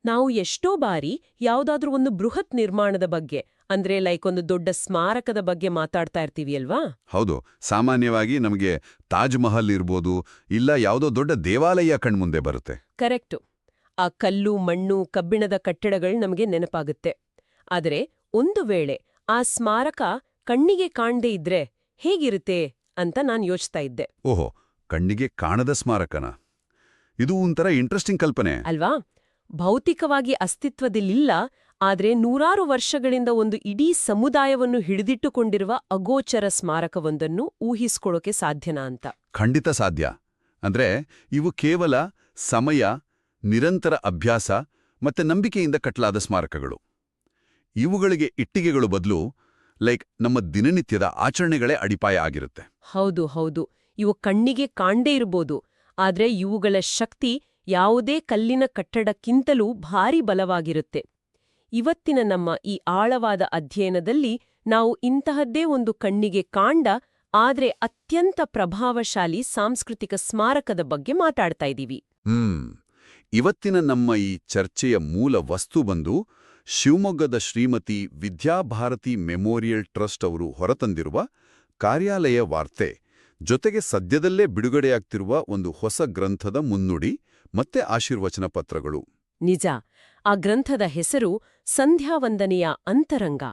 ನಾವು ಎಷ್ಟೋ ಬಾರಿ ಯಾವುದಾದ್ರೂ ಒಂದು ಬೃಹತ್ ನಿರ್ಮಾಣದ ಬಗ್ಗೆ ಅಂದ್ರೆ ಲೈಕ್ ಒಂದು ದೊಡ್ಡ ಸ್ಮಾರಕದ ಬಗ್ಗೆ ಮಾತಾಡ್ತಾ ಇರ್ತೀವಿ ಅಲ್ವಾ? ಹೌದು, ಸಾಮಾನ್ಯವಾಗಿ ನಮಗೆ ತಾಜ್ ಮಹಲ್ ಇರ್ಬೋದು, ಇಲ್ಲ ಯಾವುದೋ ದೊಡ್ಡ ದೇವಾಲಯ ಕಣ್ಮುಂದೆ ಬರುತ್ತೆ. ಕರೆಕ್ಟು. ಆ ಕಲ್ಲು ಮಣ್ಣು ಕಬ್ಬಿಣದ ಕಟ್ಟಡಗಳು ನಮಗೆ ನೆನಪಾಗುತ್ತೆ. ಆದರೆ ಒಂದು ವೇಳೆ ಆ ಸ್ಮಾರಕ ಕಣ್ಣಿಗೆ ಕಾಣ್ದೇ ಇದ್ರೆ ಹೇಗಿರುತ್ತೆ ಅಂತ ನಾನ್ ಯೋಚ್ತಾ ಇದ್ದೆ. ಓಹೋ, ಕಣ್ಣಿಗೆ ಕಾಣದ ಸ್ಮಾರಕನ? ಇದು ಒಂಥರ ಇಂಟ್ರೆಸ್ಟಿಂಗ್ ಕಲ್ಪನೆ ಅಲ್ವಾ? ಭೌತಿಕವಾಗಿ ಅಸ್ತಿತ್ವದಲ್ಲಿಲ್ಲ, ಆದ್ರೆ ನೂರಾರು ವರ್ಷಗಳಿಂದ ಒಂದು ಇಡೀ ಸಮುದಾಯವನ್ನು ಹಿಡಿದಿಟ್ಟುಕೊಂಡಿರುವ ಅಗೋಚರ ಸ್ಮಾರಕವೊಂದನ್ನು ಊಹಿಸ್ಕೊಳ್ಳೋಕೆ ಸಾಧ್ಯನಾ ಅಂತ. ಖಂಡಿತ ಸಾಧ್ಯ. ಅಂದ್ರೆ ಇವು ಕೇವಲ ಸಮಯ, ನಿರಂತರ ಅಭ್ಯಾಸ ಮತ್ತೆ ನಂಬಿಕೆಯಿಂದ ಕಟ್ಟಲಾದ ಸ್ಮಾರಕಗಳು. ಇವುಗಳಿಗೆ ಇಟ್ಟಿಗೆಗಳು ಬದಲು ಲೈಕ್ ನಮ್ಮ ದಿನನಿತ್ಯದ ಆಚರಣೆಗಳೇ ಅಡಿಪಾಯ ಆಗಿರುತ್ತೆ. ಹೌದು ಹೌದು, ಇವು ಕಣ್ಣಿಗೆ ಕಾಣ್ದೇ ಇರ್ಬೋದು, ಆದ್ರೆ ಇವುಗಳ ಶಕ್ತಿ ಯಾವುದೇ ಕಲ್ಲಿನ ಕಟ್ಟಡಕ್ಕಿಂತಲೂ ಭಾರಿ ಬಲವಾಗಿರುತ್ತೆ. ಇವತ್ತಿನ ನಮ್ಮ ಈ ಆಳವಾದ ಅಧ್ಯಯನದಲ್ಲಿ ನಾವು ಇಂತಹದ್ದೇ ಒಂದು ಕಣ್ಣಿಗೆ ಕಾಂಡ ಆದ್ರೆ ಅತ್ಯಂತ ಪ್ರಭಾವಶಾಲಿ ಸಾಂಸ್ಕೃತಿಕ ಸ್ಮಾರಕದ ಬಗ್ಗೆ ಮಾತಾಡ್ತಾ ಇದ್ದೀವಿ. ಇವತ್ತಿನ ನಮ್ಮ ಈ ಚರ್ಚೆಯ ಮೂಲ ವಸ್ತು ಬಂದು ಶಿವಮೊಗ್ಗದ ಶ್ರೀಮತಿ ವಿದ್ಯಾಭಾರತಿ ಮೆಮೋರಿಯಲ್ ಟ್ರಸ್ಟ್ ಅವರು ಹೊರತಂದಿರುವ ಕಾರ್ಯಾಲಯ ವಾರ್ತೆ, ಜೊತೆಗೆ ಸದ್ಯದಲ್ಲೇ ಬಿಡುಗಡೆಯಾಗ್ತಿರುವ ಒಂದು ಹೊಸ ಗ್ರಂಥದ ಮುನ್ನುಡಿ ಮತ್ತೆ ಆಶೀರ್ವಚನ ಪತ್ರಗಳು. ನಿಜ. ಆ ಗ್ರಂಥದ ಹೆಸರು ಸಂಧ್ಯಾವಂದನೆಯ ಅಂತರಂಗ.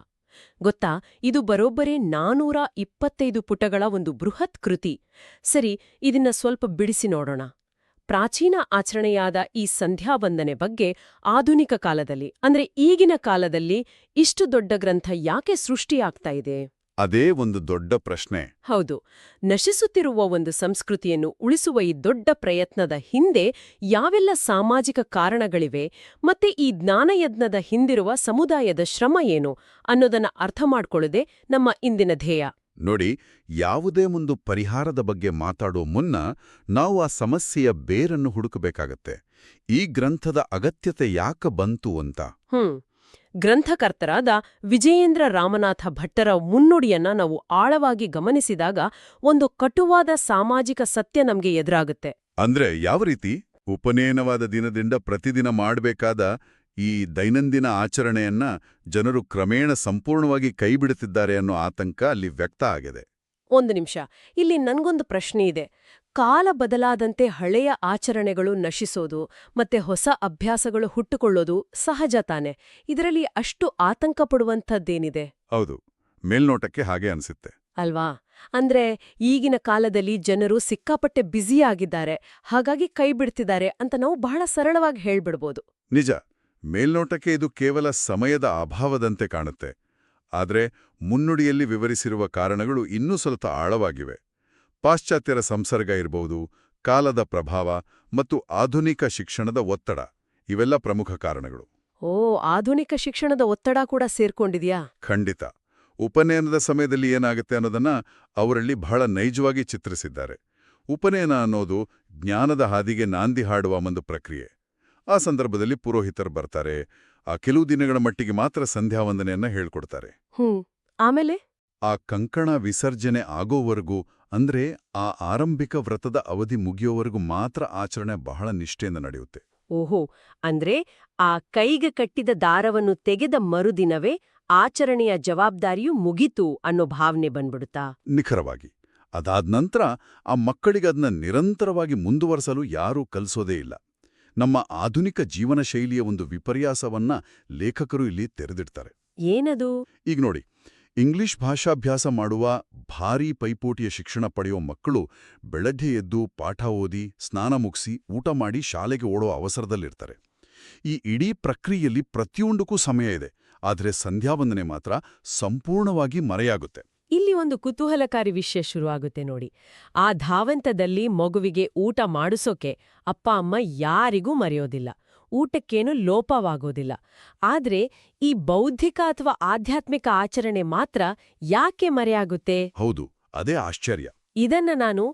ಗೊತ್ತಾ, ಇದು ಬರೋಬ್ಬರೇ 425 ಪುಟಗಳ ಒಂದು ಬೃಹತ್ ಕೃತಿ. ಸರಿ, ಇದನ್ನ ಸ್ವಲ್ಪ ಬಿಡಿಸಿ ನೋಡೋಣ. ಪ್ರಾಚೀನ ಆಚರಣೆಯಾದ ಈ ಸಂಧ್ಯಾವಂದನೆ ಬಗ್ಗೆ ಆಧುನಿಕ ಕಾಲದಲ್ಲಿ ಅಂದ್ರೆ ಈಗಿನ ಕಾಲದಲ್ಲಿ ಇಷ್ಟು ದೊಡ್ಡ ಗ್ರಂಥ ಯಾಕೆ ಸೃಷ್ಟಿಯಾಗ್ತಾ ಇದೆ? ಅದೇ ಒಂದು ದೊಡ್ಡ ಪ್ರಶ್ನೆ. ಹೌದು. ನಶಿಸುತ್ತಿರುವ ಒಂದು ಸಂಸ್ಕೃತಿಯನ್ನು ಉಳಿಸುವ ಈ ದೊಡ್ಡ ಪ್ರಯತ್ನದ ಹಿಂದೆ ಯಾವೆಲ್ಲ ಸಾಮಾಜಿಕ ಕಾರಣಗಳಿವೆ ಮತ್ತೆ ಈ ಜ್ಞಾನಯಜ್ಞದ ಹಿಂದಿರುವ ಸಮುದಾಯದ ಶ್ರಮ ಏನು ಅನ್ನೋದನ್ನ ಅರ್ಥ ಮಾಡ್ಕೊಳ್ಳೋದೇ ನಮ್ಮ ಇಂದಿನ ಧ್ಯೇಯ. ನೋಡಿ, ಯಾವುದೇ ಒಂದು ಪರಿಹಾರದ ಬಗ್ಗೆ ಮಾತಾಡೋ ಮುನ್ನ ನಾವು ಆ ಸಮಸ್ಯೆಯ ಬೇರನ್ನು ಹುಡುಕಬೇಕಾಗತ್ತೆ. ಈ ಗ್ರಂಥದ ಅಗತ್ಯತೆ ಯಾಕೆ ಬಂತು ಅಂತ. ಗ್ರಂಥಕರ್ತರಾದ ವಿಜಯೇಂದ್ರ ರಾಮನಾಥ ಭಟ್ಟರ ಮುನ್ನುಡಿಯನ್ನ ನಾವು ಆಳವಾಗಿ ಗಮನಿಸಿದಾಗ ಒಂದು ಕಟುವಾದ ಸಾಮಾಜಿಕ ಸತ್ಯ ನಮ್ಗೆ ಎದುರಾಗುತ್ತೆ. ಅಂದ್ರೆ ಯಾವ ರೀತಿ? ಉಪನಯನವಾದ ದಿನದಿಂದ ಪ್ರತಿದಿನ ಮಾಡಬೇಕಾದ ಈ ದೈನಂದಿನ ಆಚರಣೆಯನ್ನ ಜನರು ಕ್ರಮೇಣ ಸಂಪೂರ್ಣವಾಗಿ ಕೈಬಿಡುತ್ತಿದ್ದಾರೆ ಅನ್ನೋ ಆತಂಕ ಅಲ್ಲಿ ವ್ಯಕ್ತ ಆಗಿದೆ. ಒಂದು ನಿಮಿಷ, ಇಲ್ಲಿ ನನ್ಗೊಂದು ಪ್ರಶ್ನೆ ಇದೆ. ಕಾಲ ಬದಲಾದಂತೆ ಹಳೆಯ ಆಚರಣೆಗಳು ನಶಿಸೋದು ಮತ್ತೆ ಹೊಸ ಅಭ್ಯಾಸಗಳು ಹುಟ್ಟುಕೊಳ್ಳೋದು ಸಹಜ ತಾನೆ. ಇದರಲ್ಲಿ ಅಷ್ಟು ಆತಂಕ ಪಡುವಂಥದ್ದೇನಿದೆ? ಹೌದು, ಮೇಲ್ನೋಟಕ್ಕೆ ಹಾಗೆ ಅನ್ಸುತ್ತೆ ಅಲ್ವಾ? ಅಂದ್ರೆ ಈಗಿನ ಕಾಲದಲ್ಲಿ ಜನರು ಸಿಕ್ಕಾಪಟ್ಟೆ ಬ್ಯುಸಿಯಾಗಿದ್ದಾರೆ, ಹಾಗಾಗಿ ಕೈ ಬಿಡ್ತಿದ್ದಾರೆ ಅಂತ ನಾವು ಬಹಳ ಸರಳವಾಗಿ ಹೇಳ್ಬಿಡ್ಬೋದು. ನಿಜ, ಮೇಲ್ನೋಟಕ್ಕೆ ಇದು ಕೇವಲ ಸಮಯದ ಅಭಾವದಂತೆ ಕಾಣುತ್ತೆ. ಆದ್ರೆ ಮುನ್ನುಡಿಯಲ್ಲಿ ವಿವರಿಸಿರುವ ಕಾರಣಗಳು ಇನ್ನೂ ಸ್ವಲ್ಪ ಆಳವಾಗಿವೆ. ಪಾಶ್ಚಾತ್ಯರ ಸಂಸರ್ಗ ಇರಬಹುದು, ಕಾಲದ ಪ್ರಭಾವ ಮತ್ತು ಆಧುನಿಕ ಶಿಕ್ಷಣದ ಒತ್ತಡ, ಇವೆಲ್ಲ ಪ್ರಮುಖ ಕಾರಣಗಳು. ಓ, ಆಧುನಿಕ ಶಿಕ್ಷಣದ ಒತ್ತಡ ಕೂಡ ಸೇರ್ಕೊಂಡಿದ್ಯಾ? ಖಂಡಿತ. ಉಪನಯನದ ಸಮಯದಲ್ಲಿ ಏನಾಗುತ್ತೆ ಅನ್ನೋದನ್ನ ಅವರಲ್ಲಿ ಬಹಳ ನೈಜವಾಗಿ ಚಿತ್ರಿಸಿದ್ದಾರೆ. ಉಪನಯನ ಅನ್ನೋದು ಜ್ಞಾನದ ಹಾದಿಗೆ ನಾಂದಿ ಹಾಡುವ ಒಂದು ಪ್ರಕ್ರಿಯೆ. ಆ ಸಂದರ್ಭದಲ್ಲಿ ಪುರೋಹಿತರು ಬರ್ತಾರೆ, ಆ ಕೆಲವು ದಿನಗಳ ಮಟ್ಟಿಗೆ ಮಾತ್ರ ಸಂಧ್ಯಾವಂದನೆಯನ್ನ ಹೇಳ್ಕೊಡ್ತಾರೆ. ಆಮೇಲೆ ಆ ಕಂಕಣ ವಿಸರ್ಜನೆ ಆಗೋವರೆಗೂ, ಅಂದ್ರೆ ಆ ಆರಂಭಿಕ ವ್ರತದ ಅವಧಿ ಮುಗಿಯೋವರೆಗೂ ಮಾತ್ರ ಆಚರಣೆ ಬಹಳ ನಿಷ್ಠೆಯಿಂದ ನಡೆಯುತ್ತೆ. ಓಹೋ, ಅಂದ್ರೆ ಆ ಕೈಗೆ ಕಟ್ಟಿದ ದಾರವನ್ನು ತೆಗೆದ ಮರುದಿನವೇ ಆಚರಣೆಯ ಜವಾಬ್ದಾರಿಯೂ ಮುಗೀತು ಅನ್ನೋ ಭಾವನೆ ಬಂದ್ಬಿಡುತ್ತಾ? ನಿಖರವಾಗಿ. ಅದಾದ ನಂತರ ಆ ಮಕ್ಕಳಿಗದನ್ನ ನಿರಂತರವಾಗಿ ಮುಂದುವರೆಸಲು ಯಾರೂ ಕಲಿಸೋದೇ ಇಲ್ಲ. ನಮ್ಮ ಆಧುನಿಕ ಜೀವನ ಶೈಲಿಯ ಒಂದು ವಿಪರ್ಯಾಸವನ್ನ ಲೇಖಕರು ಇಲ್ಲಿ ತೆರೆದಿಡ್ತಾರೆ. ಏನದು? ಈಗ ನೋಡಿ, ಇಂಗ್ಲಿಷ್ ಭಾಷಾಭ್ಯಾಸ ಮಾಡುವ ಭಾರೀ ಪೈಪೋಟಿಯ ಶಿಕ್ಷಣ ಪಡೆಯೋ ಮಕ್ಕಳು ಬೆಳಗ್ಗೆ ಎದ್ದು ಪಾಠ ಓದಿ ಸ್ನಾನ ಮುಗಿಸಿ ಊಟ ಮಾಡಿ ಶಾಲೆಗೆ ಓಡೋ ಅವಸರದಲ್ಲಿರ್ತಾರೆ. ಈ ಇಡೀ ಪ್ರಕ್ರಿಯೆಯಲ್ಲಿ ಪ್ರತಿಯೊಂದಕ್ಕೂ ಸಮಯ ಇದೆ, ಆದರೆ ಸಂಧ್ಯಾವಂದನೆ ಮಾತ್ರ ಸಂಪೂರ್ಣವಾಗಿ ಮರೆಯಾಗುತ್ತೆ. ಇಲ್ಲಿ ಒಂದು ಕುತೂಹಲಕಾರಿ ವಿಷಯ ಶುರುವಾಗುತ್ತೆ ನೋಡಿ. ಆ ಧಾವಂತದಲ್ಲಿ ಮಗುವಿಗೆ ಊಟ ಮಾಡಿಸೋಕೆ ಅಪ್ಪ ಅಮ್ಮ ಯಾರಿಗೂ ಮರೆಯೋದಿಲ್ಲ, ಊಟಕ್ಕೇನು ಲೋಪವಾಗೋದಿಲ್ಲ. ಆದ್ರೆ ಈ ಬೌದ್ಧಿಕ ಅಥವಾ ಆಧ್ಯಾತ್ಮಿಕ ಆಚರಣೆ ಮಾತ್ರ ಯಾಕೆ ಮರೆಯಾಗುತ್ತೆ? ಹೌದು, ಅದೇ ಆಶ್ಚರ್ಯ. ಇದನ್ನ ನಾನು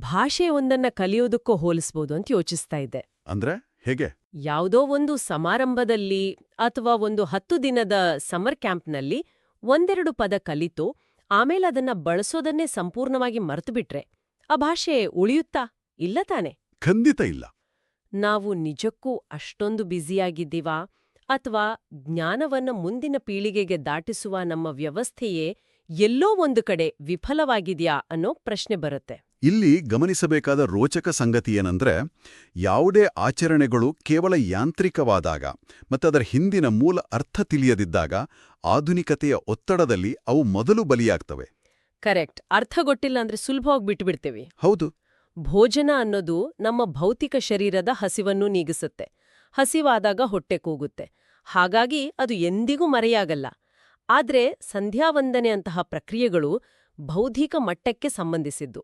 ಭಾಷೆ ಒಂದನ್ನ ಕಲಿಯೋದಕ್ಕೂ ಹೋಲಿಸ್ಬೋದು ಅಂತ ಯೋಚಿಸ್ತಾ ಇದ್ದೆ. ಅಂದ್ರೆ ಹೇಗೆ? ಯಾವುದೋ ಒಂದು ಸಮಾರಂಭದಲ್ಲಿ ಅಥವಾ ಒಂದು 10 ದಿನದ ಸಮರ್ ಕ್ಯಾಂಪ್ನಲ್ಲಿ ಒಂದೆರಡು ಪದ ಕಲಿತು ಆಮೇಲೆ ಅದನ್ನ ಬಳಸೋದನ್ನೇ ಸಂಪೂರ್ಣವಾಗಿ ಮರೆತುಬಿಟ್ರೆ ಆ ಭಾಷೆ ಉಳಿಯುತ್ತಾ? ಇಲ್ಲ ತಾನೆ? ಖಂಡಿತ ಇಲ್ಲ. ನಾವು ನಿಜಕ್ಕೂ ಅಷ್ಟೊಂದು ಬ್ಯುಸಿಯಾಗಿದ್ದೀವಾ ಅಥವಾ ಜ್ಞಾನವನ್ನ ಮುಂದಿನ ಪೀಳಿಗೆಗೆ ದಾಟಿಸುವ ನಮ್ಮ ವ್ಯವಸ್ಥೆಯೇ ಎಲ್ಲೋ ಒಂದು ಕಡೆ ವಿಫಲವಾಗಿದ್ಯಾ ಅನ್ನೋ ಪ್ರಶ್ನೆ ಬರುತ್ತೆ. ಇಲ್ಲಿ ಗಮನಿಸಬೇಕಾದ ರೋಚಕ ಸಂಗತಿಯೇನೆಂದ್ರೆ, ಯಾವುದೇ ಆಚರಣೆಗಳು ಕೇವಲ ಯಾಂತ್ರಿಕವಾದಾಗ ಮತ್ತದರ ಹಿಂದಿನ ಮೂಲ ಅರ್ಥ ತಿಳಿಯದಿದ್ದಾಗ ಆಧುನಿಕತೆಯ ಒತ್ತಡದಲ್ಲಿ ಅವು ಮೊದಲು ಬಲಿಯಾಗ್ತವೆ. ಕರೆಕ್ಟ್. ಅರ್ಥ ಗೊತ್ತಿಲ್ಲ ಅಂದ್ರೆ ಸುಲಭವಾಗಿ ಬಿಟ್ಬಿಡ್ತೇವೆ. ಹೌದು. ಭೋಜನ ಅನ್ನೋದು ನಮ್ಮ ಭೌತಿಕ ಶರೀರದ ಹಸಿವನ್ನು ನೀಗಿಸುತ್ತೆ. ಹಸಿವಾದಾಗ ಹೊಟ್ಟೆ ಕೂಗುತ್ತೆ. ಹಾಗಾಗಿ ಅದು ಎಂದಿಗೂ ಮರೆಯಾಗಲ್ಲ. ಆದ್ರೆ ಸಂಧ್ಯಾವಂದನೆ ಅಂತಹ ಪ್ರಕ್ರಿಯೆಗಳು ಬೌದ್ಧಿಕ ಮಟ್ಟಕ್ಕೆ ಸಂಬಂಧಿಸಿದ್ದು.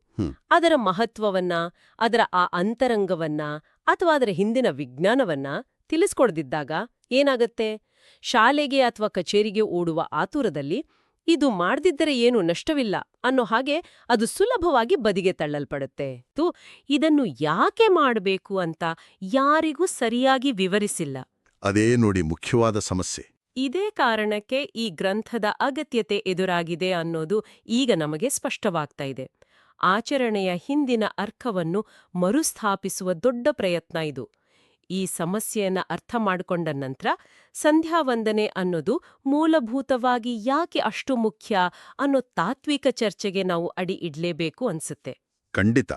ಅದರ ಮಹತ್ವವನ್ನ, ಅದರ ಆ ಅಂತರಂಗವನ್ನ ಅಥವಾ ಅದರ ಹಿಂದಿನ ವಿಜ್ಞಾನವನ್ನ ತಿಳಿಸ್ಕೊಡ್ದಿದ್ದಾಗ ಏನಾಗತ್ತೆ? ಶಾಲೆಗೆ ಅಥವಾ ಕಚೇರಿಗೆ ಓಡುವ ಆತುರದಲ್ಲಿ ಇದು ಮಾಡ್ದಿದ್ದರೆ ಏನು ನಷ್ಟವಿಲ್ಲ ಅನ್ನೋ ಹಾಗೆ ಅದು ಸುಲಭವಾಗಿ ಬದಿಗೆ ತಳ್ಳಲ್ಪಡುತ್ತೆ. ಇದನ್ನು ಯಾಕೆ ಮಾಡಬೇಕು ಅಂತ ಯಾರಿಗೂ ಸರಿಯಾಗಿ ವಿವರಿಸಿಲ್ಲ. ಅದೇ ನೋಡಿ ಮುಖ್ಯವಾದ ಸಮಸ್ಯೆ. ಇದೇ ಕಾರಣಕ್ಕೆ ಈ ಗ್ರಂಥದ ಅಗತ್ಯತೆ ಎದುರಾಗಿದೆ ಅನ್ನೋದು ಈಗ ನಮಗೆ ಸ್ಪಷ್ಟವಾಗ್ತಾ ಇದೆ. ಆಚರಣೆಯ ಹಿಂದಿನ ಅರ್ಥವನ್ನು ಮರುಸ್ಥಾಪಿಸುವ ದೊಡ್ಡ ಪ್ರಯತ್ನ ಇದು. ಈ ಸಮಸ್ಯೆಯನ್ನ ಅರ್ಥ ಮಾಡಿಕೊಂಡ ನಂತರ ಸಂಧ್ಯಾವಂದನೆ ಅನ್ನೋದು ಮೂಲಭೂತವಾಗಿ ಯಾಕೆ ಅಷ್ಟು ಮುಖ್ಯ ಅನ್ನೋ ತಾತ್ವಿಕ ಚರ್ಚೆಗೆ ನಾವು ಅಡಿ ಇಡ್ಲೇಬೇಕು ಅನ್ಸುತ್ತೆ. ಖಂಡಿತ.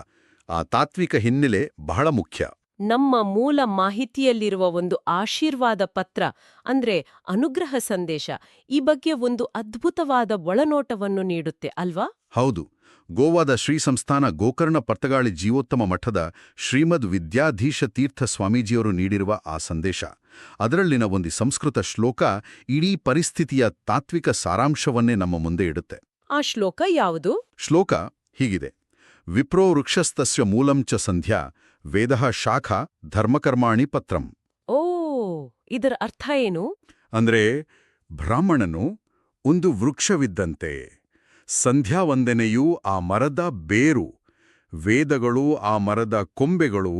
ಆ ತಾತ್ವಿಕ ಹಿನ್ನೆಲೆ ಬಹಳ ಮುಖ್ಯ. ನಮ್ಮ ಮೂಲ ಮಾಹಿತಿಯಲ್ಲಿರುವ ಒಂದು ಆಶೀರ್ವಾದ ಪತ್ರ ಅಂದ್ರೆ ಅನುಗ್ರಹ ಸಂದೇಶ ಈ ಬಗ್ಗೆ ಒಂದು ಅದ್ಭುತವಾದ ಒಳನೋಟವನ್ನು ನೀಡುತ್ತೆ ಅಲ್ವಾ? ಹೌದು. ಗೋವಾದ ಶ್ರೀ ಸಂಸ್ಥಾನ ಗೋಕರ್ಣ ಪರ್ತಗಾಳಿ ಜೀವೋತ್ತಮ ಮಠದ ಶ್ರೀಮದ್ ವಿದ್ಯಾಧೀಶ ತೀರ್ಥ ಸ್ವಾಮೀಜಿಯವರು ನೀಡಿರುವ ಆ ಸಂದೇಶ, ಅದರಲ್ಲಿನ ಒಂದು ಸಂಸ್ಕೃತ ಶ್ಲೋಕ ಇಡೀ ಪರಿಸ್ಥಿತಿಯ ತಾತ್ವಿಕ ಸಾರಾಂಶವನ್ನೇ ನಮ್ಮ ಮುಂದೆ ಇಡುತ್ತೆ. ಆ ಶ್ಲೋಕ ಯಾವುದು? ಶ್ಲೋಕ ಹೀಗಿದೆ: ವಿಪ್ರೋ ವೃಕ್ಷಸ್ತಸ್ಯ ಮೂಲಂ ಚ ಸಂಧ್ಯಾ ವೇದಃ ಶಾಖಾ ಧರ್ಮಕರ್ಮಾಣಿ ಪತ್ರಂ. ಓ, ಇದರ ಅರ್ಥ ಏನು? ಅಂದ್ರೆ ಬ್ರಾಹ್ಮಣನು ಒಂದು ವೃಕ್ಷವಿದ್ದಂತೆ, ಸಂಧ್ಯಾವಂದನೆಯೂ ಆ ಮರದ ಬೇರು, ವೇದಗಳು ಆ ಮರದ ಕೊಂಬೆಗಳು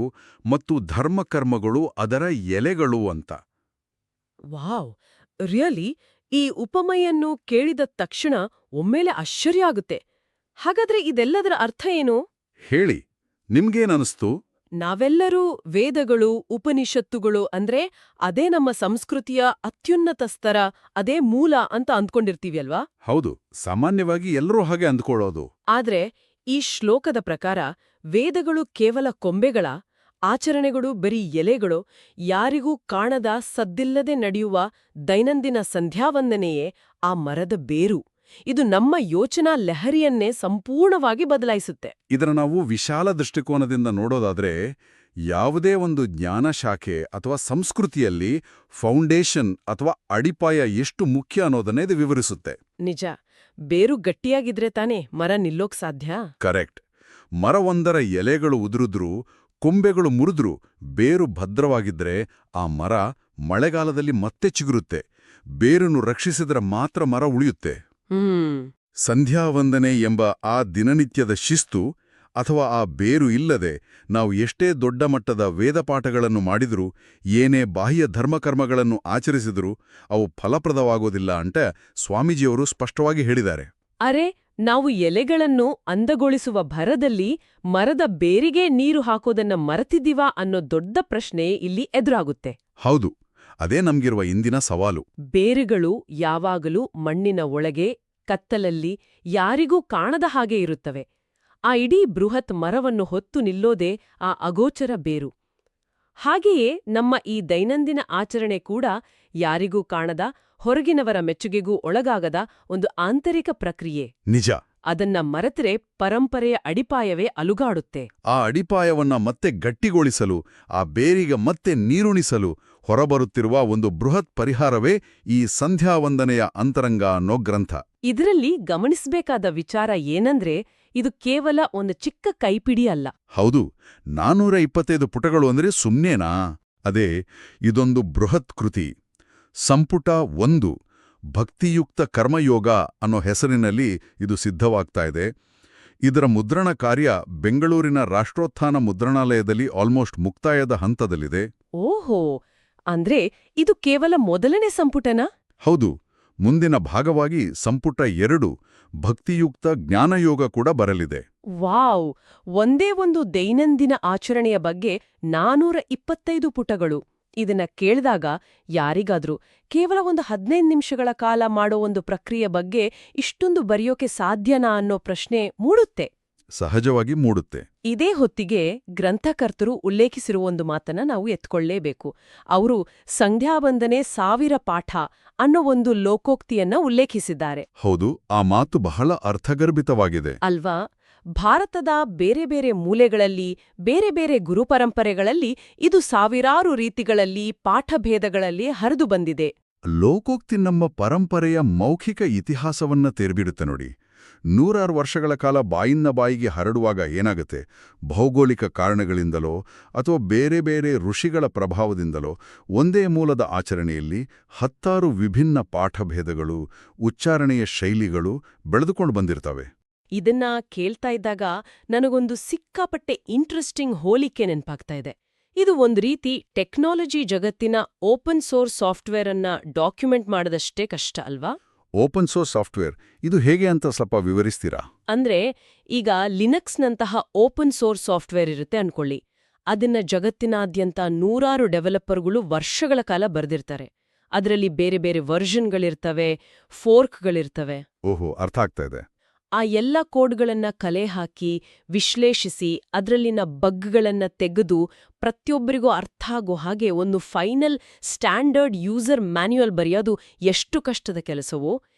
ಮತ್ತು ಧರ್ಮಕರ್ಮಗಳು ಅದರ ಎಲೆಗಳು ಅಂತ. Wow, really? ಈ ಉಪಮೆಯನ್ನು ಕೇಳಿದ ತಕ್ಷಣ ಒಮ್ಮೆಲೆ ಆಶ್ಚರ್ಯ ಆಗುತ್ತೆ. ಹಾಗಾದ್ರೆ ಇದೆಲ್ಲದರ ಅರ್ಥ ಏನು? ಹೇಳಿ, ನಿಮ್ಗೇನನಿಸ್ತು? ನಾವೆಲ್ಲರೂ ವೇದಗಳು, ಉಪನಿಷತ್ತುಗಳು ಅಂದ್ರೆ ಅದೇ ನಮ್ಮ ಸಂಸ್ಕೃತಿಯ ಅತ್ಯುನ್ನತ ಸ್ತರ, ಅದೇ ಮೂಲ ಅಂತ ಅಂದ್ಕೊಂಡಿರ್ತೀವಿ ಅಲ್ವಾ? ಹೌದು, ಸಾಮಾನ್ಯವಾಗಿ ಎಲ್ಲರೂ ಹಾಗೆ ಅಂದ್ಕೊಳ್ಳೋದು. ಆದ್ರೆ ಈ ಶ್ಲೋಕದ ಪ್ರಕಾರ ವೇದಗಳು ಕೇವಲ ಕೊಂಬೆಗಳ, ಆಚರಣೆಗಳು ಬರೀ ಎಲೆಗಳು, ಯಾರಿಗೂ ಕಾಣದ ಸದ್ದಿಲ್ಲದೆ ನಡೆಯುವ ದೈನಂದಿನ ಸಂಧ್ಯಾವಂದನೆಯೇ ಆ ಮರದ ಬೇರು. ಇದು ನಮ್ಮ ಯೋಚನಾ ಲಹರಿಯನ್ನೇ ಸಂಪೂರ್ಣವಾಗಿ ಬದಲಾಯಿಸುತ್ತೆ. ಇದರ ನಾವು ವಿಶಾಲ ದೃಷ್ಟಿಕೋನದಿಂದ ನೋಡೋದಾದ್ರೆ, ಯಾವುದೇ ಒಂದು ಜ್ಞಾನಶಾಖೆ ಅಥವಾ ಸಂಸ್ಕೃತಿಯಲ್ಲಿ ಫೌಂಡೇಶನ್ ಅಥವಾ ಅಡಿಪಾಯ ಎಷ್ಟು ಮುಖ್ಯ ಅನ್ನೋದನ್ನೇ ಇದು ವಿವರಿಸುತ್ತೆ. ನಿಜ. ಬೇರು ಗಟ್ಟಿಯಾಗಿದ್ರೆ ತಾನೇ ಮರ ನಿಲ್ಲೋಕ್ ಸಾಧ್ಯ. ಕರೆಕ್ಟ್. ಮರವೊಂದರ ಎಲೆಗಳು ಉದುರಿದ್ರೂ, ಕೊಂಬೆಗಳು ಮುರಿದ್ರೂ, ಬೇರು ಭದ್ರವಾಗಿದ್ರೆ ಆ ಮರ ಮಳೆಗಾಲದಲ್ಲಿ ಮತ್ತೆ ಚಿಗುರುತ್ತೆ. ಬೇರನ್ನು ರಕ್ಷಿಸಿದ್ರೆ ಮಾತ್ರ ಮರ ಉಳಿಯುತ್ತೆ. ಸಂಧ್ಯಾವಂದನೆ ಎಂಬ ಆ ದಿನನಿತ್ಯದ ಶಿಸ್ತು ಅಥವಾ ಆ ಬೇರು ಇಲ್ಲದೆ ನಾವು ಎಷ್ಟೇ ದೊಡ್ಡ ಮಟ್ಟದ ವೇದಪಾಠಗಳನ್ನು ಮಾಡಿದರೂ, ಏನೇ ಬಾಹ್ಯ ಧರ್ಮಕರ್ಮಗಳನ್ನು ಆಚರಿಸಿದರೂ ಅವು ಫಲಪ್ರದವಾಗೋದಿಲ್ಲ ಅಂತ ಸ್ವಾಮೀಜಿಯವರು ಸ್ಪಷ್ಟವಾಗಿ ಹೇಳಿದ್ದಾರೆ. ಅರೆ, ನಾವು ಎಲೆಗಳನ್ನು ಅಂದಗೊಳಿಸುವ ಭರದಲ್ಲಿ ಮರದ ಬೇರಿಗೆ ನೀರು ಹಾಕೋದನ್ನ ಮರೆತಿದ್ದೀವಾ ಅನ್ನೋ ದೊಡ್ಡ ಪ್ರಶ್ನೆ ಇಲ್ಲಿ ಎದುರಾಗುತ್ತೆ. ಹೌದು, ಅದೇ ನಮ್ಗಿರುವ ಇಂದಿನ ಸವಾಲು. ಬೇರುಗಳು ಯಾವಾಗಲೂ ಮಣ್ಣಿನ ಒಳಗೆ, ಕತ್ತಲಲ್ಲಿ, ಯಾರಿಗೂ ಕಾಣದ ಹಾಗೆ ಇರುತ್ತವೆ. ಆ ಇಡೀ ಬೃಹತ್ ಮರವನ್ನು ಹೊತ್ತು ನಿಲ್ಲೋದೇ ಆ ಅಗೋಚರ ಬೇರು. ಹಾಗೆಯೇ ನಮ್ಮ ಈ ದೈನಂದಿನ ಆಚರಣೆ ಕೂಡ ಯಾರಿಗೂ ಕಾಣದ, ಹೊರಗಿನವರ ಮೆಚ್ಚುಗೆಗೂ ಒಳಗಾಗದ ಒಂದು ಆಂತರಿಕ ಪ್ರಕ್ರಿಯೆ. ನಿಜ. ಅದನ್ನ ಮರೆತರೆ ಪರಂಪರೆಯ ಅಡಿಪಾಯವೇ ಅಲುಗಾಡುತ್ತೆ. ಆ ಅಡಿಪಾಯವನ್ನ ಮತ್ತೆ ಗಟ್ಟಿಗೊಳಿಸಲು, ಆ ಬೇರಿಗೆ ಮತ್ತೆ ನೀರುಣಿಸಲು ಹೊರಬರುತ್ತಿರುವ ಒಂದು ಬೃಹತ್ ಪರಿಹಾರವೇ ಈ ಸಂಧ್ಯಾವಂದನೆಯ ಅಂತರಂಗ ಅನ್ನೋ ಗ್ರಂಥ. ಇದರಲ್ಲಿ ಗಮನಿಸಬೇಕಾದ ವಿಚಾರ ಏನಂದ್ರೆ, ಇದು ಕೇವಲ ಒಂದು ಚಿಕ್ಕ ಕೈಪಿಡಿ ಅಲ್ಲ. ಹೌದು, 425 ಪುಟಗಳು ಅಂದ್ರೆ ಸುಮ್ನೇನಾ? ಅದೇ, ಇದೊಂದು ಬೃಹತ್ ಕೃತಿ. ಸಂಪುಟ 1 ಭಕ್ತಿಯುಕ್ತ ಕರ್ಮಯೋಗ ಅನ್ನೋ ಹೆಸರಿನಲ್ಲಿ ಇದು ಸಿದ್ಧವಾಗ್ತಾ ಇದೆ. ಇದರ ಮುದ್ರಣ ಕಾರ್ಯ ಬೆಂಗಳೂರಿನ ರಾಷ್ಟ್ರೋತ್ಥಾನ ಮುದ್ರಣಾಲಯದಲ್ಲಿ ಆಲ್ಮೋಸ್ಟ್ ಮುಕ್ತಾಯದ ಹಂತದಲ್ಲಿದೆ. ಓಹೋ, ಅಂದ್ರೆ ಇದು ಕೇವಲ ಮೊದಲನೇ ಸಂಪುಟನಾ? ಹೌದು, ಮುಂದಿನ ಭಾಗವಾಗಿ ಸಂಪುಟ 2 ಭಕ್ತಿಯುಕ್ತ ಜ್ಞಾನಯೋಗ ಕೂಡ ಬರಲಿದೆ. ವಾವ್! ಒಂದೇ ಒಂದು ದೈನಂದಿನ ಆಚರಣೆಯ ಬಗ್ಗೆ 425 ಪುಟಗಳು. ಇದನ್ನ ಕೇಳಿದಾಗ ಯಾರಿಗಾದ್ರೂ ಕೇವಲ ಒಂದು 15 ನಿಮಿಷಗಳ ಕಾಲ ಮಾಡೋ ಒಂದು ಪ್ರಕ್ರಿಯೆ ಬಗ್ಗೆ ಇಷ್ಟೊಂದು ಬರೆಯೋಕೆ ಸಾಧ್ಯನಾ ಅನ್ನೋ ಪ್ರಶ್ನೆ ಮೂಡುತ್ತೆ. ಸಹಜವಾಗಿ ಮೂಡುತ್ತೆ. ಇದೇ ಹೊತ್ತಿಗೆ ಗ್ರಂಥಕರ್ತರು ಉಲ್ಲೇಖಿಸಿರುವ ಒಂದು ಮಾತನ್ನ ನಾವು ಎತ್ಕೊಳ್ಳೇಬೇಕು. ಅವರು ಸಂಧ್ಯಾವಂದನೆ 1000 ಪಾಠ ಅನ್ನೋ ಒಂದು ಲೋಕೋಕ್ತಿಯನ್ನ ಉಲ್ಲೇಖಿಸಿದ್ದಾರೆ. ಹೌದು, ಆ ಮಾತು ಬಹಳ ಅರ್ಥಗರ್ಭಿತವಾಗಿದೆ. ಅಲ್ವಾ? ಭಾರತದ ಬೇರೆ ಬೇರೆ ಮೂಲೆಗಳಲ್ಲಿ ಬೇರೆ ಬೇರೆ ಗುರುಪರಂಪರೆಗಳಲ್ಲಿ ಇದು ಸಾವಿರಾರು ರೀತಿಗಳಲ್ಲಿ ಪಾಠಭೇದಗಳಲ್ಲಿ ಹರಿದು ಬಂದಿದೆ. ಲೋಕೋಕ್ತಿ ನಮ್ಮ ಪರಂಪರೆಯ ಮೌಖಿಕ ಇತಿಹಾಸವನ್ನ ತೆರೆಬಿಡುತ್ತೆ ನೋಡಿ. ನೂರಾರು ವರ್ಷಗಳ ಕಾಲ ಬಾಯಿಂದ ಬಾಯಿಗೆ ಹರಡುವಾಗ ಏನಾಗುತ್ತೆ? ಭೌಗೋಳಿಕ ಕಾರಣಗಳಿಂದಲೋ ಅಥವಾ ಬೇರೆ ಬೇರೆ ಋಷಿಗಳ ಪ್ರಭಾವದಿಂದಲೋ ಒಂದೇ ಮೂಲದ ಆಚರಣೆಯಲ್ಲಿ 10 ವಿಭಿನ್ನ ಪಾಠಭೇದಗಳು, ಉಚ್ಚಾರಣೆಯ ಶೈಲಿಗಳು ಬೆಳೆದುಕೊಂಡು ಬಂದಿರ್ತವೆ. ಇದನ್ನ ಕೇಳ್ತಾ ಇದ್ದಾಗ ನನಗೊಂದು ಸಿಕ್ಕಾಪಟ್ಟೆ ಇಂಟ್ರೆಸ್ಟಿಂಗ್ ಹೋಲಿಕೆ ನೆನ್ಪಾಗ್ತಾ ಇದೆ. ಇದು ಒಂದು ರೀತಿ ಟೆಕ್ನಾಲಜಿ ಜಗತ್ತಿನ ಓಪನ್ ಸೋರ್ಸ್ ಸಾಫ್ಟ್ವೇರ್ ಅನ್ನ ಡಾಕ್ಯುಮೆಂಟ್ ಮಾಡದಷ್ಟೇ ಕಷ್ಟ ಅಲ್ವಾ? ಓಪನ್ ಸೋರ್ಸ್ ಸಾಫ್ಟ್ವೇರ್ ಇದು ಹೇಗೆ ಅಂತ ಸ್ವಲ್ಪ ವಿವರಿಸ್ತೀರಾ? ಅಂದ್ರೆ ಈಗ ಲಿನಕ್ಸ್ನಂತಹ ಓಪನ್ ಸೋರ್ಸ್ ಸಾಫ್ಟ್ವೇರ್ ಇರುತ್ತೆ ಅನ್ಕೊಳ್ಳಿ. ಅದನ್ನ ಜಗತ್ತಿನಾದ್ಯಂತ ನೂರಾರು ಡೆವಲಪರ್ಗಳು ವರ್ಷಗಳ ಕಾಲ ಬರೆದಿರ್ತಾರೆ. ಅದರಲ್ಲಿ ಬೇರೆ ಬೇರೆ ವರ್ಷನ್ಗಳಿರ್ತವೆ, ಫೋರ್ಕ್ಗಳಿರ್ತವೆ. ಓಹೋ, ಅರ್ಥ ಆಗ್ತಾ ಇದೆ. ಆ ಎಲ್ಲ ಕೋಡ್ಗಳನ್ನ ಕಲೆ ಹಾಕಿ ವಿಶ್ಲೇಷಿಸಿ ಅದರಲ್ಲಿನ ಬಗ್ಗಳನ್ನ ತೆಗೆದು ಪ್ರತಿಯೊಬ್ಬರಿಗೂ ಅರ್ಥ ಆಗೋ ಹಾಗೆ ಒಂದು ಫೈನಲ್ ಸ್ಟ್ಯಾಂಡರ್ಡ್ ಯೂಸರ್ ಮ್ಯಾನ್ಯುಯಲ್ ಬರೆಯೋದು ಎಷ್ಟು ಕಷ್ಟದ ಕೆಲಸವೋ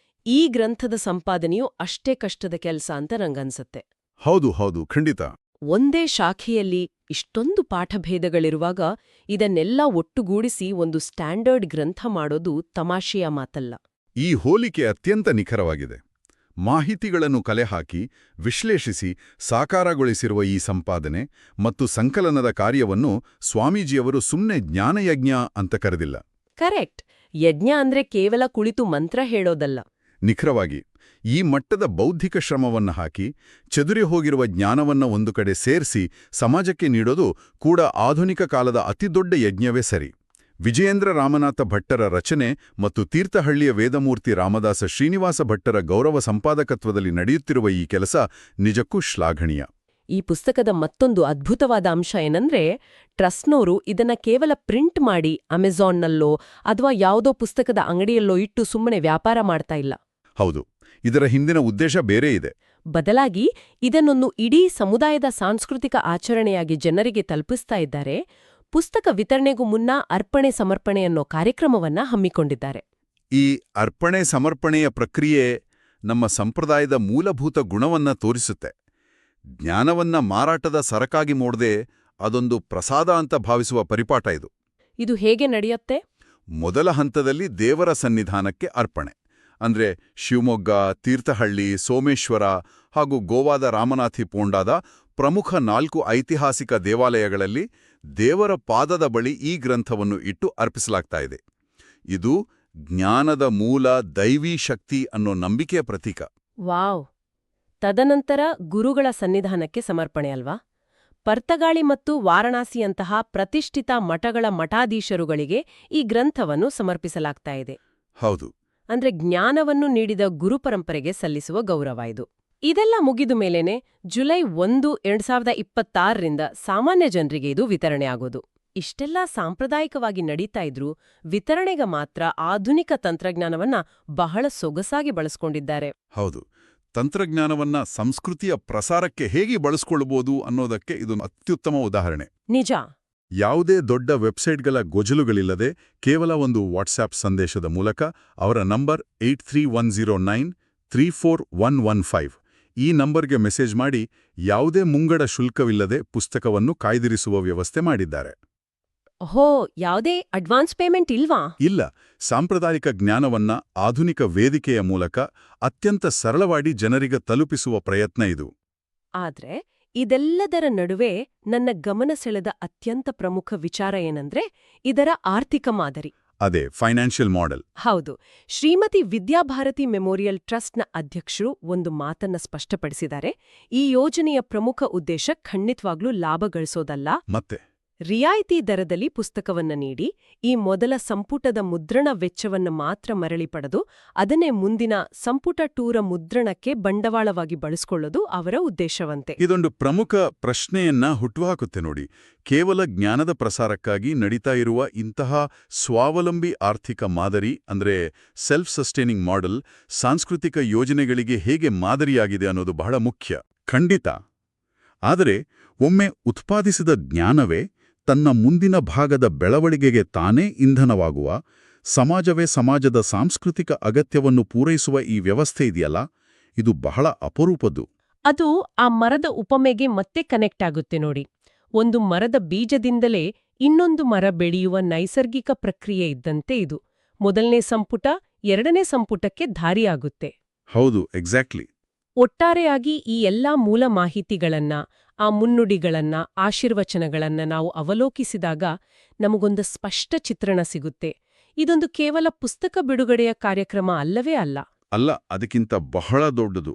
ಈ ಗ್ರಂಥದ ಸಂಪಾದನೆಯೂ ಅಷ್ಟೇ ಕಷ್ಟದ ಕೆಲಸ ಅಂತ ನಂಗನ್ಸತ್ತೆ. ಹೌದು ಹೌದು, ಖಂಡಿತ. ಒಂದೇ ಶಾಖೆಯಲ್ಲಿ ಇಷ್ಟೊಂದು ಪಾಠಭೇದಗಳಿರುವಾಗ ಇದನ್ನೆಲ್ಲ ಒಟ್ಟುಗೂಡಿಸಿ ಒಂದು ಸ್ಟ್ಯಾಂಡರ್ಡ್ ಗ್ರಂಥ ಮಾಡೋದು ತಮಾಷೆಯ ಮಾತಲ್ಲ. ಈ ಹೋಲಿಕೆ ಅತ್ಯಂತ ನಿಖರವಾಗಿದೆ. ಮಾಹಿತಿಗಳನ್ನು ಕಲೆಹಾಕಿ ವಿಶ್ಲೇಷಿಸಿ ಸಾಕಾರಗೊಳಿಸಿರುವ ಈ ಸಂಪಾದನೆ ಮತ್ತು ಸಂಕಲನದ ಕಾರ್ಯವನ್ನು ಸ್ವಾಮೀಜಿಯವರು ಸುಮ್ಮನೆ ಜ್ಞಾನಯಜ್ಞ ಅಂತ ಕರೆದಿಲ್ಲ. ಕರೆಕ್ಟ್. ಯಜ್ಞ ಅಂದ್ರೆ ಕೇವಲ ಕುಳಿತು ಮಂತ್ರ ಹೇಳೋದಲ್ಲ. ನಿಖರವಾಗಿ ಈ ಮಟ್ಟದ ಬೌದ್ಧಿಕ ಶ್ರಮವನ್ನ ಹಾಕಿ ಚದುರಿ ಹೋಗಿರುವ ಜ್ಞಾನವನ್ನ ಒಂದು ಕಡೆ ಸೇರಿಸಿ ಸಮಾಜಕ್ಕೆ ನೀಡೋದು ಕೂಡ ಆಧುನಿಕ ಕಾಲದ ಅತಿದೊಡ್ಡ ಯಜ್ಞವೇ ಸರಿ. ವಿಜಯೇಂದ್ರ ರಾಮನಾಥ ಭಟ್ಟರ ರಚನೆ ಮತ್ತು ತೀರ್ಥಹಳ್ಳಿಯ ವೇದಮೂರ್ತಿ ರಾಮದಾಸ ಶ್ರೀನಿವಾಸ ಭಟ್ಟರ ಗೌರವ ಸಂಪಾದಕತ್ವದಲ್ಲಿ ನಡೆಯುತ್ತಿರುವ ಈ ಕೆಲಸ ನಿಜಕ್ಕೂ ಶ್ಲಾಘನೀಯ. ಈ ಪುಸ್ತಕದ ಮತ್ತೊಂದು ಅದ್ಭುತವಾದ ಅಂಶ ಏನಂದ್ರೆ ಟ್ರಸ್ಟ್ನವರು ಇದನ್ನ ಕೇವಲ ಪ್ರಿಂಟ್ ಮಾಡಿ ಅಮೆಜಾನ್ನಲ್ಲೋ ಅಥವಾ ಯಾವುದೋ ಪುಸ್ತಕದ ಅಂಗಡಿಯಲ್ಲೋ ಇಟ್ಟು ಸುಮ್ಮನೆ ವ್ಯಾಪಾರ ಮಾಡ್ತಾ ಇಲ್ಲ. ಹೌದು, ಇದರ ಹಿಂದಿನ ಉದ್ದೇಶ ಬೇರೆ ಇದೆ. ಬದಲಾಗಿ ಇದನ್ನೊಂದು ಇಡೀ ಸಮುದಾಯದ ಸಾಂಸ್ಕೃತಿಕ ಆಚರಣೆಯಾಗಿ ಜನರಿಗೆ ತಲುಪಿಸ್ತಾ ಇದ್ದಾರೆ. ಪುಸ್ತಕ ವಿತರಣೆಗೂ ಮುನ್ನ ಅರ್ಪಣೆ ಸಮರ್ಪಣೆ ಅನ್ನೋ ಕಾರ್ಯಕ್ರಮವನ್ನ ಹಮ್ಮಿಕೊಂಡಿದ್ದಾರೆ. ಈ ಅರ್ಪಣೆ ಸಮರ್ಪಣೆಯ ಪ್ರಕ್ರಿಯೆ ನಮ್ಮ ಸಂಪ್ರದಾಯದ ಮೂಲಭೂತ ಗುಣವನ್ನ ತೋರಿಸುತ್ತೆ. ಜ್ಞಾನವನ್ನ ಮಾರಾಟದ ಸರಕಾಗಿ ನೋಡದೆ ಅದೊಂದು ಪ್ರಸಾದ ಅಂತ ಭಾವಿಸುವ ಪರಿಪಾಠ ಇದು. ಇದು ಹೇಗೆ ನಡೆಯುತ್ತೆ? ಮೊದಲ ಹಂತದಲ್ಲಿ ದೇವರ ಸನ್ನಿಧಾನಕ್ಕೆ ಅರ್ಪಣೆ ಅಂದ್ರೆ ಶಿವಮೊಗ್ಗ, ತೀರ್ಥಹಳ್ಳಿ, ಸೋಮೇಶ್ವರ ಹಾಗೂ ಗೋವಾದ ರಾಮನಾಥಿ ಪೋಂಡಾದ ಪ್ರಮುಖ 4 ಐತಿಹಾಸಿಕ ದೇವಾಲಯಗಳಲ್ಲಿ ದೇವರ ಪಾದದ ಬಳಿ ಈ ಗ್ರಂಥವನ್ನು ಇಟ್ಟು ಅರ್ಪಿಸಲಾಗ್ತಾ ಇದೆ. ಇದು ಜ್ಞಾನದ ಮೂಲ ದೈವೀ ಶಕ್ತಿ ಅನ್ನೋ ನಂಬಿಕೆಯ ಪ್ರತೀಕ. ವಾವ್! ತದನಂತರ ಗುರುಗಳ ಸನ್ನಿಧಾನಕ್ಕೆ ಸಮರ್ಪಣೆ ಅಲ್ವಾ? ಪರ್ತಗಾಳಿ ಮತ್ತು ವಾರಣಾಸಿಯಂತಹ ಪ್ರತಿಷ್ಠಿತ ಮಠಗಳ ಮಠಾಧೀಶರುಗಳಿಗೆ ಈ ಗ್ರಂಥವನ್ನು ಸಮರ್ಪಿಸಲಾಗ್ತಾ ಇದೆ. ಹೌದು, ಅಂದ್ರೆ ಜ್ಞಾನವನ್ನು ನೀಡಿದ ಗುರುಪರಂಪರೆಗೆ ಸಲ್ಲಿಸುವ ಗೌರವ ಇದು. ಇದೆಲ್ಲ ಮುಗಿದು ಮೇಲೇನೆ ಜುಲೈ 1, 2026ರಿಂದ ಸಾಮಾನ್ಯ ಜನರಿಗೆ ಇದು ವಿತರಣೆ ಆಗೋದು. ಇಷ್ಟೆಲ್ಲ ಸಾಂಪ್ರದಾಯಿಕವಾಗಿ ನಡೀತಾ ಇದ್ರೂ ವಿತರಣೆಗೆ ಮಾತ್ರ ಆಧುನಿಕ ತಂತ್ರಜ್ಞಾನವನ್ನ ಬಹಳ ಸೊಗಸಾಗಿ ಬಳಸ್ಕೊಂಡಿದ್ದಾರೆ. ಹೌದು, ತಂತ್ರಜ್ಞಾನವನ್ನ ಸಂಸ್ಕೃತಿಯ ಪ್ರಸಾರಕ್ಕೆ ಹೇಗೆ ಬಳಸ್ಕೊಳ್ಬೋದು ಅನ್ನೋದಕ್ಕೆ ಇದು ಅತ್ಯುತ್ತಮ ಉದಾಹರಣೆ. ನಿಜ. ಯಾವುದೇ ದೊಡ್ಡ ವೆಬ್ಸೈಟ್ಗಳ ಗೊಜಲುಗಳಿಲ್ಲದೆ ಕೇವಲ ಒಂದು ವಾಟ್ಸ್ಆಪ್ ಸಂದೇಶದ ಮೂಲಕ ಅವರ ನಂಬರ್ 8310934115 ಈ ನಂಬರ್ಗೆ ಮೆಸೇಜ್ ಮಾಡಿ ಯಾವುದೇ ಮುಂಗಡ ಶುಲ್ಕವಿಲ್ಲದೆ ಪುಸ್ತಕವನ್ನು ಕಾಯ್ದಿರಿಸುವ ವ್ಯವಸ್ಥೆ ಮಾಡಿದ್ದಾರೆ. ಓಹೋ, ಯಾವುದೇ ಅಡ್ವಾನ್ಸ್ ಪೇಮೆಂಟ್ ಇಲ್ವಾ? ಇಲ್ಲ. ಸಾಂಪ್ರದಾಯಿಕ ಜ್ಞಾನವನ್ನ ಆಧುನಿಕ ವೇದಿಕೆಯ ಮೂಲಕ ಅತ್ಯಂತ ಸರಳವಾಗಿ ಜನರಿಗೆ ತಲುಪಿಸುವ ಪ್ರಯತ್ನ ಇದು. ಆದ್ರೆ ಇದೆಲ್ಲದರ ನಡುವೆ ನನ್ನ ಗಮನ ಸೆಳೆದ ಅತ್ಯಂತ ಪ್ರಮುಖ ವಿಚಾರ ಏನಂದ್ರೆ ಇದರ ಆರ್ಥಿಕ ಮಾದರಿ. ಅದೇ ಫೈನಾನ್ಷಿಯಲ್ ಮಾಡೆಲ್. ಹೌದು. ಶ್ರೀಮತಿ ವಿದ್ಯಾಭಾರತಿ ಮೆಮೋರಿಯಲ್ ಟ್ರಸ್ಟ್ನ ಅಧ್ಯಕ್ಷರು ಒಂದು ಮಾತನ್ನ ಸ್ಪಷ್ಟಪಡಿಸಿದ್ದಾರೆ. ಈ ಯೋಜನೆಯ ಪ್ರಮುಖ ಉದ್ದೇಶ ಖಂಡಿತವಾಗ್ಲೂ ಲಾಭ ಗಳಿಸೋದಲ್ಲ, ಮತ್ತೆ ರಿಯಾಯಿತಿ ದರದಲ್ಲಿ ಪುಸ್ತಕವನ್ನ ನೀಡಿ ಈ ಮೊದಲ ಸಂಪುಟದ ಮುದ್ರಣ ವೆಚ್ಚವನ್ನ ಮಾತ್ರ ಮರಳಿ ಪಡೆದು ಅದನ್ನೇ ಮುಂದಿನ ಸಂಪುಟ 2ರ ಮುದ್ರಣಕ್ಕೆ ಬಂಡವಾಳವಾಗಿ ಬಳಸಿಕೊಳ್ಳೋದು ಅವರ ಉದ್ದೇಶವಂತೆ. ಇದೊಂದು ಪ್ರಮುಖ ಪ್ರಶ್ನೆಯನ್ನ ಹುಟ್ಟುಹಾಕುತ್ತೆ ನೋಡಿ. ಕೇವಲ ಜ್ಞಾನದ ಪ್ರಸಾರಕ್ಕಾಗಿ ನಡೀತಾ ಇರುವ ಇಂತಹ ಸ್ವಾವಲಂಬಿ ಆರ್ಥಿಕ ಮಾದರಿ ಅಂದ್ರೆ ಸೆಲ್ಫ್ ಸಸ್ಟೇನಿಂಗ್ ಮಾಡೆಲ್ ಸಾಂಸ್ಕೃತಿಕ ಯೋಜನೆಗಳಿಗೆ ಹೇಗೆ ಮಾದರಿಯಾಗಿದೆ ಅನ್ನೋದು ಬಹಳ ಮುಖ್ಯ. ಖಂಡಿತ. ಆದರೆ ಒಮ್ಮೆ ಉತ್ಪಾದಿಸಿದ ಜ್ಞಾನವೇ ತನ್ನ ಮುಂದಿನ ಭಾಗದ ಬೆಳವಣಿಗೆಗೆ ತಾನೇ ಇಂಧನವಾಗುವ, ಸಮಾಜವೇ ಸಮಾಜದ ಸಾಂಸ್ಕೃತಿಕ ಅಗತ್ಯವನ್ನು ಪೂರೈಸುವ ಈ ವ್ಯವಸ್ಥೆ ಇದೆಯಲ್ಲ, ಇದು ಬಹಳ ಅಪರೂಪದ್ದು. ಅದು ಆ ಮರದ ಉಪಮೆಗೆ ಮತ್ತೆ ಕನೆಕ್ಟ್ ಆಗುತ್ತೆ ನೋಡಿ. ಒಂದು ಮರದ ಬೀಜದಿಂದಲೇ ಇನ್ನೊಂದು ಮರ ಬೆಳೆಯುವ ನೈಸರ್ಗಿಕ ಪ್ರಕ್ರಿಯೆ ಇದ್ದಂತೆ ಇದು. ಮೊದಲನೇ ಸಂಪುಟ 2ನೇ ಸಂಪುಟಕ್ಕೆ ದಾರಿಯಾಗುತ್ತೆ. ಹೌದು, ಎಕ್ಸಾಕ್ಟ್ಲಿ. ಒಟ್ಟಾರೆಯಾಗಿ ಈ ಎಲ್ಲಾ ಮೂಲ ಮಾಹಿತಿಗಳನ್ನ, ಆ ಮುನ್ನುಡಿಗಳನ್ನ, ಆಶೀರ್ವಚನಗಳನ್ನ ನಾವು ಅವಲೋಕಿಸಿದಾಗ ನಮಗೊಂದು ಸ್ಪಷ್ಟ ಚಿತ್ರಣ ಸಿಗುತ್ತೆ. ಇದೊಂದು ಕೇವಲ ಪುಸ್ತಕ ಬಿಡುಗಡೆಯ ಕಾರ್ಯಕ್ರಮ ಅಲ್ಲವೇ ಅಲ್ಲ. ಅಲ್ಲ, ಅದಕ್ಕಿಂತ ಬಹಳ ದೊಡ್ಡದು.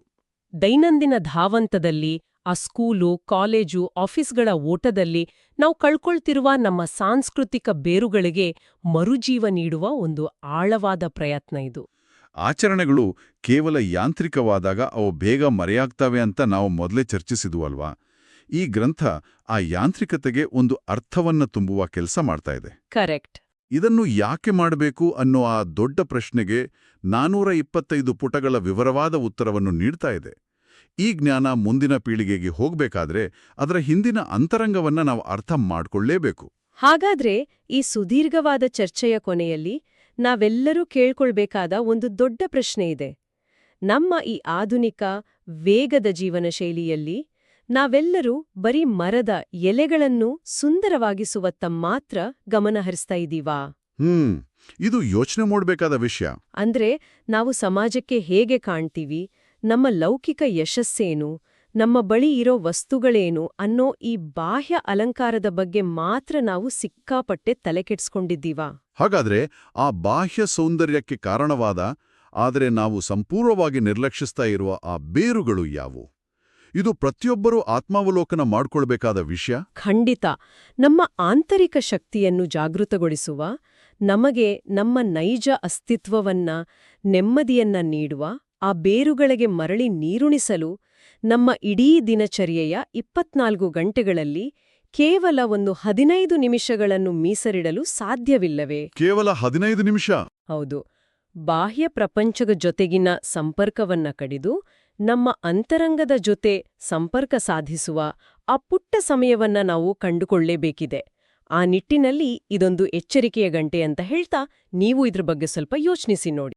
ದೈನಂದಿನ ಧಾವಂತದಲ್ಲಿ, ಆ ಸ್ಕೂಲು, ಕಾಲೇಜು, ಆಫೀಸ್ಗಳ ಓಟದಲ್ಲಿ ನಾವು ಕಳ್ಕೊಳ್ತಿರುವ ನಮ್ಮ ಸಾಂಸ್ಕೃತಿಕ ಬೇರುಗಳಿಗೆ ಮರುಜೀವ ನೀಡುವ ಒಂದು ಆಳವಾದ ಪ್ರಯತ್ನ ಇದು. ಆಚರಣೆಗಳು ಕೇವಲ ಯಾಂತ್ರಿಕವಾದಾಗ ಅವು ಬೇಗ ಮರೆಯಾಗ್ತವೆ ಅಂತ ನಾವು ಮೊದಲೇ ಚರ್ಚಿಸಿದ್ವಲ್ವಾ. ಈ ಗ್ರಂಥ ಆ ಯಾಂತ್ರಿಕತೆಗೆ ಒಂದು ಅರ್ಥವನ್ನ ತುಂಬುವ ಕೆಲಸ ಮಾಡ್ತಾ ಇದೆ. ಕರೆಕ್ಟ್. ಇದನ್ನು ಯಾಕೆ ಮಾಡಬೇಕು ಅನ್ನೋ ಆ ದೊಡ್ಡ ಪ್ರಶ್ನೆಗೆ 425 ಪುಟಗಳ ವಿವರವಾದ ಉತ್ತರವನ್ನು ನೀಡ್ತಾ ಇದೆ. ಈ ಜ್ಞಾನ ಮುಂದಿನ ಪೀಳಿಗೆಗೆ ಹೋಗ್ಬೇಕಾದ್ರೆ ಅದರ ಹಿಂದಿನ ಅಂತರಂಗವನ್ನ ನಾವು ಅರ್ಥ ಮಾಡ್ಕೊಳ್ಳೇಬೇಕು. ಹಾಗಾದ್ರೆ ಈ ಸುದೀರ್ಘವಾದ ಚರ್ಚೆಯ ಕೊನೆಯಲ್ಲಿ ನಾವೆಲ್ಲರೂ ಕೇಳ್ಕೊಳ್ಬೇಕಾದ ಒಂದು ದೊಡ್ಡ ಪ್ರಶ್ನೆ ಇದೆ. ನಮ್ಮ ಈ ಆಧುನಿಕ ವೇಗದ ಜೀವನ ಶೈಲಿಯಲ್ಲಿ ನಾವೆಲ್ಲರೂ ಬರೀ ಮರದ ಎಲೆಗಳನ್ನು ಸುಂದರವಾಗಿಸುವತ್ತ ಮಾತ್ರ ಗಮನ ಹರಿಸ್ತಾ ಇದ್ದೀವಾ? ಇದು ಯೋಚನೆ ಮಾಡಬೇಕಾದ ವಿಷಯ. ಅಂದ್ರೆ ನಾವು ಸಮಾಜಕ್ಕೆ ಹೇಗೆ ಕಾಣ್ತೀವಿ, ನಮ್ಮ ಲೌಕಿಕ ಯಶಸ್ಸೇನು, ನಮ್ಮ ಬಳಿ ಇರೋ ವಸ್ತುಗಳೇನು ಅನ್ನೋ ಈ ಬಾಹ್ಯ ಅಲಂಕಾರದ ಬಗ್ಗೆ ಮಾತ್ರ ನಾವು ಸಿಕ್ಕಾಪಟ್ಟೆ ತಲೆಕೆಡ್ಸ್ಕೊಂಡಿದ್ದೀವಾ? ಹಾಗಾದ್ರೆ ಆ ಬಾಹ್ಯ ಸೌಂದರ್ಯಕ್ಕೆ ಕಾರಣವಾದ, ಆದರೆ ನಾವು ಸಂಪೂರ್ಣವಾಗಿ ನಿರ್ಲಕ್ಷಿಸ್ತಾ ಇರುವ ಆ ಬೇರುಗಳು ಯಾವುವು? ಇದು ಪ್ರತಿಯೊಬ್ಬರೂ ಆತ್ಮಾವಲೋಕನ ಮಾಡ್ಕೊಳ್ಬೇಕಾದ ವಿಷಯ. ಖಂಡಿತ. ನಮ್ಮ ಆಂತರಿಕ ಶಕ್ತಿಯನ್ನು ಜಾಗೃತಗೊಳಿಸುವ, ನಮಗೆ ನಮ್ಮ ನೈಜ ಅಸ್ತಿತ್ವವನ್ನ, ನೆಮ್ಮದಿಯನ್ನ ನೀಡುವ, ಆ ಬೇರುಗಳಿಗೆ ಮರಳಿ ನೀರುಣಿಸಲು ನಮ್ಮ ಇಡೀ ದಿನಚರ್ಯೆಯ 24 ಗಂಟೆಗಳಲ್ಲಿ ಕೇವಲ ಒಂದು 15 ನಿಮಿಷಗಳನ್ನು ಮೀಸಲಿಡಲು ಸಾಧ್ಯವಿಲ್ಲವೇ? ಕೇವಲ 15 ನಿಮಿಷ? ಹೌದು. ಬಾಹ್ಯ ಪ್ರಪಂಚದ ಜೊತೆಗಿನ ಸಂಪರ್ಕವನ್ನ ಕಡಿದು ನಮ್ಮ ಅಂತರಂಗದ ಜೊತೆ ಸಂಪರ್ಕ ಸಾಧಿಸುವ ಆ ಪುಟ್ಟ ಸಮಯವನ್ನ ನಾವು ಕಂಡುಕೊಳ್ಳೇಬೇಕಿದೆ. ಆ ನಿಟ್ಟಿನಲ್ಲಿ ಇದೊಂದು ಎಚ್ಚರಿಕೆಯ ಗಂಟೆ ಅಂತ ಹೇಳ್ತಾ ನೀವು ಇದ್ರ ಬಗ್ಗೆ ಸ್ವಲ್ಪ ಯೋಚಿಸಿ ನೋಡಿ.